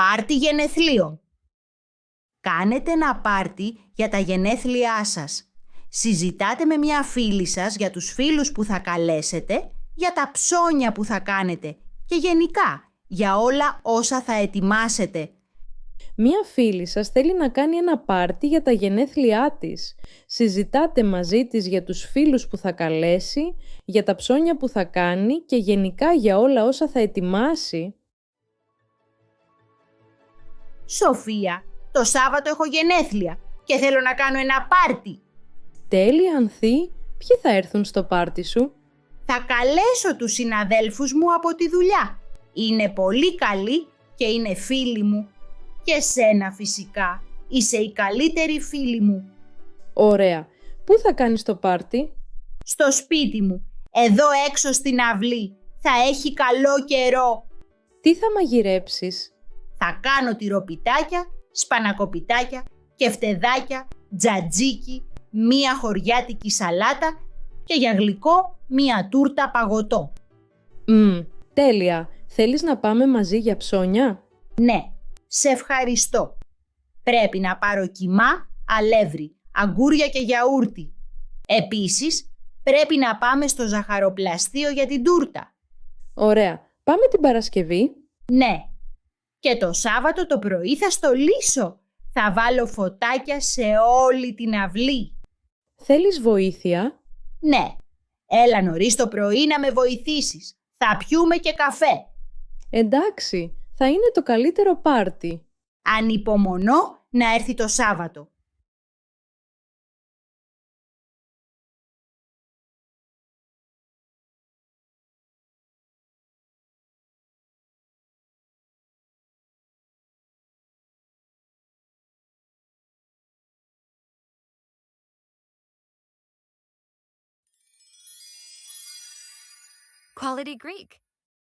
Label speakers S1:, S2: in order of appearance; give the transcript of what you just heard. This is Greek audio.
S1: Πάρτι γενεθλίων. Κάνετε ένα πάρτι για τα γενέθλιά σας. Συζητάτε με μια φίλη σας για τους φίλους που θα καλέσετε, για τα ψώνια που θα κάνετε και γενικά για όλα όσα θα ετοιμάσετε.
S2: Μία φίλη σας θέλει να κάνει ένα πάρτι για τα γενέθλιά της. Συζητάτε μαζί της για τους φίλους που θα καλέσει, για τα ψώνια που θα κάνει και γενικά για όλα όσα θα ετοιμάσει.
S1: Σοφία, το Σάββατο έχω γενέθλια και θέλω να κάνω ένα πάρτι.
S2: Τέλεια, Ανθή. Ποιοι θα έρθουν στο πάρτι σου?
S1: Θα καλέσω τους συναδέλφους μου από τη δουλειά. Είναι πολύ καλοί και είναι φίλοι μου. Και σένα φυσικά. Είσαι η καλύτερη φίλη μου.
S2: Ωραία. Πού θα κάνεις το πάρτι?
S1: Στο σπίτι μου. Εδώ έξω στην αυλή. Θα έχει καλό καιρό.
S2: Τι θα μαγειρέψεις?
S1: Θα κάνω τυροπιτάκια, σπανακοπιτάκια, κεφτεδάκια, τζατζίκι, μία χωριάτικη σαλάτα και για γλυκό μία τούρτα παγωτό.
S2: Τέλεια. Θέλεις να πάμε μαζί για ψώνια?
S1: Ναι, σε ευχαριστώ. Πρέπει να πάρω κιμά, αλεύρι, αγκούρια και γιαούρτι. Επίσης, πρέπει να πάμε στο ζαχαροπλαστείο για την τούρτα.
S2: Ωραία. Πάμε την Παρασκευή?
S1: Ναι. Και το Σάββατο το πρωί θα στολίσω. Θα βάλω φωτάκια σε όλη την αυλή.
S2: Θέλεις βοήθεια?
S1: Ναι. Έλα νωρίς το πρωί να με βοηθήσεις. Θα πιούμε και καφέ.
S2: Εντάξει. Θα είναι το καλύτερο πάρτι.
S1: Ανυπομονώ να έρθει το Σάββατο.
S3: Quality Greek.